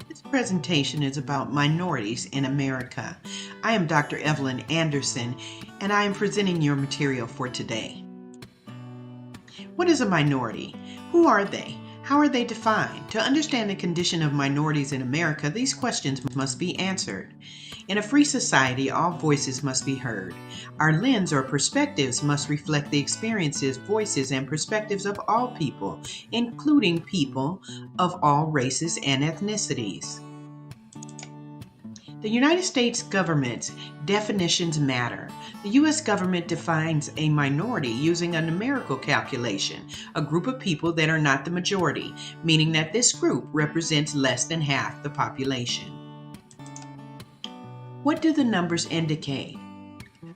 This presentation is about minorities in America. I am Dr. Evelyn Anderson, and I am presenting your material for today. What is a minority? Who are they? How are they defined? To understand the condition of minorities in America, these questions must be answered. In a free society, all voices must be heard. Our lens or perspectives must reflect the experiences, voices, and perspectives of all people, including people of all races and ethnicities. The United States government's definitions matter. The U.S. government defines a minority using a numerical calculation, a group of people that are not the majority, meaning that this group represents less than half the population. What do the numbers indicate?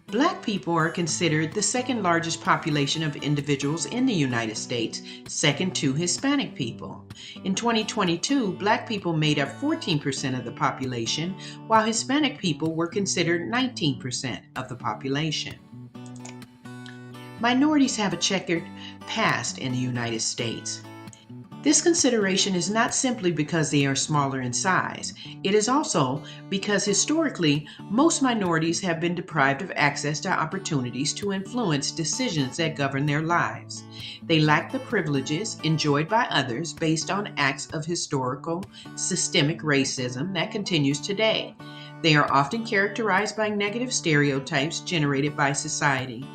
Black people are considered the second largest population of individuals in the United States, second to Hispanic people. In 2022, Black people made up 14% of the population, while Hispanic people were considered 19% of the population. Minorities have a checkered past in the United States. This consideration is not simply because they are smaller in size. It is also because historically, most minorities have been deprived of access to opportunities to influence decisions that govern their lives. They lack the privileges enjoyed by others based on acts of historical, systemic racism that continues today. They are often characterized by negative stereotypes generated by society.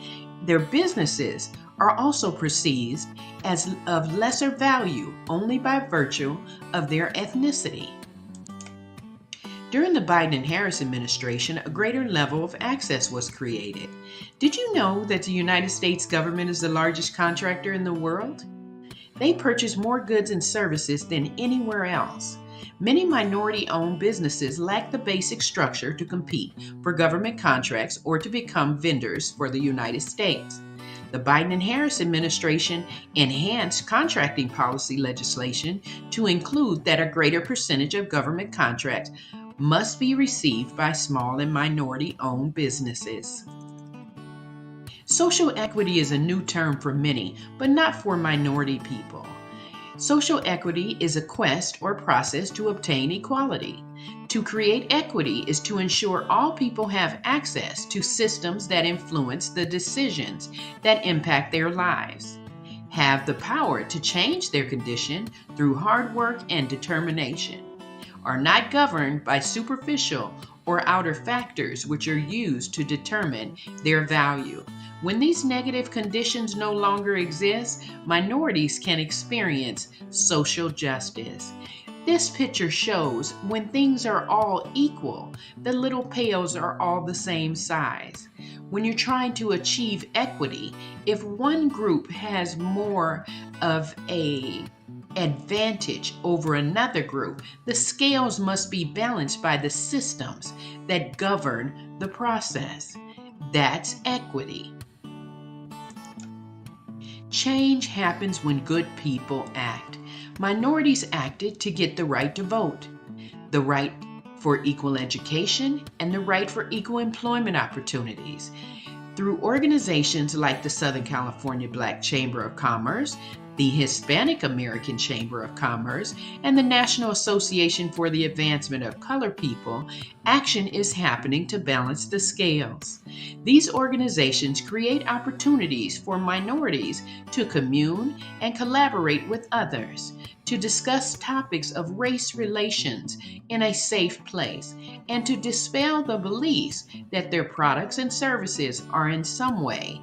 Their businesses are also perceived as of lesser value only by virtue of their ethnicity. During the Biden and Harris administration, a greater level of access was created. Did you know that the United States government is the largest contractor in the world? They purchase more goods and services than anywhere else. Many minority-owned businesses lack the basic structure to compete for government contracts or to become vendors for the United States. The Biden and Harris administration enhanced contracting policy legislation to include that a greater percentage of government contracts must be received by small and minority-owned businesses. Social equity is a new term for many, but not for minority people. Social equity is a quest or process to obtain equality. To create equity is to ensure all people have access to systems that influence the decisions that impact their lives, have the power to change their condition through hard work and determination, are not governed by superficial or outer factors which are used to determine their value. When these negative conditions no longer exist, minorities can experience social justice. This picture shows when things are all equal, the little pails are all the same size. When you're trying to achieve equity, if one group has more of an advantage over another group, the scales must be balanced by the systems that govern the process. That's equity. Change happens when good people act. Minorities acted to get the right to vote, the right for equal education, and the right for equal employment opportunities. Through organizations like the Southern California Black Chamber of Commerce, the Hispanic American Chamber of Commerce, and the National Association for the Advancement of Colored People, action is happening to balance the scales. These organizations create opportunities for minorities to commune and collaborate with others, to discuss topics of race relations in a safe place, and to dispel the beliefs that their products and services are in some way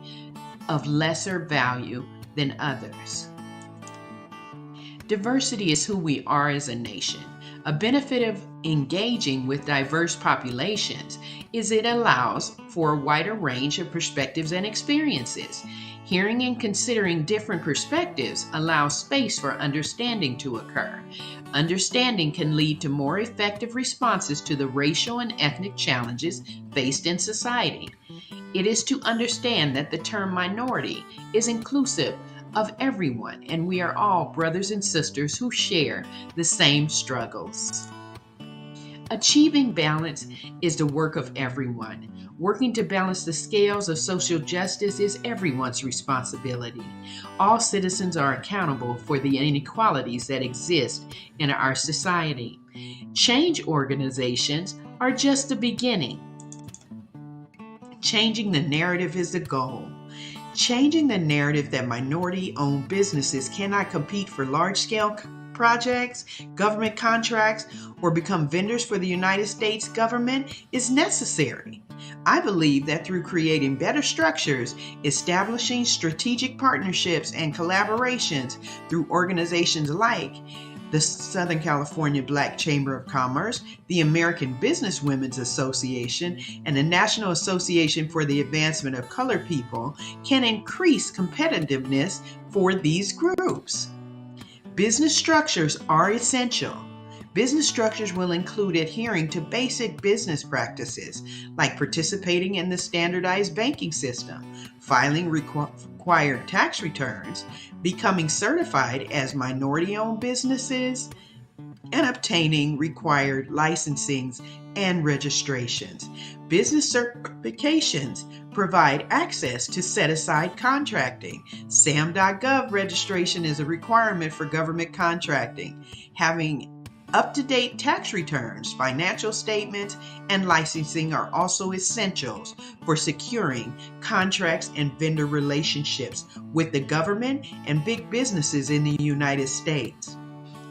of lesser value than others. Diversity is who we are as a nation. A benefit of engaging with diverse populations is it allows for a wider range of perspectives and experiences. Hearing and considering different perspectives allows space for understanding to occur. Understanding can lead to more effective responses to the racial and ethnic challenges faced in society. It is to understand that the term minority is inclusive of everyone, and we are all brothers and sisters who share the same struggles. Achieving balance is the work of everyone. Working to balance the scales of social justice is everyone's responsibility. All citizens are accountable for the inequalities that exist in our society. Change organizations are just the beginning. Changing the narrative is the goal. Changing the narrative that minority owned businesses cannot compete for large scale projects, government contracts, or become vendors for the United States government is necessary. I believe that through creating better structures, establishing strategic partnerships and collaborations through organizations like the Southern California Black Chamber of Commerce, the American Business Women's Association, and the National Association for the Advancement of Colored People, can increase competitiveness for these groups. Business structures are essential. Business structures will include adhering to basic business practices like participating in the standardized banking system, filing required tax returns, becoming certified as minority-owned businesses, and obtaining required licensings and registrations. Business certifications provide access to set-aside contracting. SAM.gov registration is a requirement for government contracting. Having up-to-date tax returns, financial statements, and licensing are also essentials for securing contracts and vendor relationships with the government and big businesses in the United States.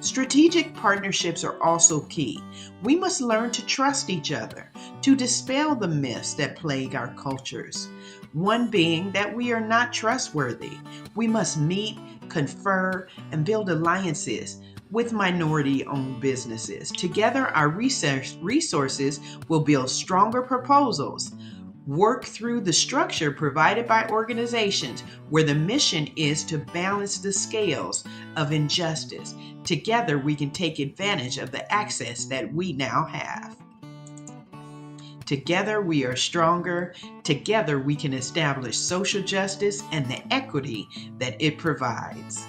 Strategic partnerships are also key. We must learn to trust each other, to dispel the myths that plague our cultures. One being that we are not trustworthy. We must meet, confer, and build alliances with minority-owned businesses. Together, our resources will build stronger proposals, work through the structure provided by organizations where the mission is to balance the scales of injustice. Together, we can take advantage of the access that we now have. Together, we are stronger. Together, we can establish social justice and the equity that it provides.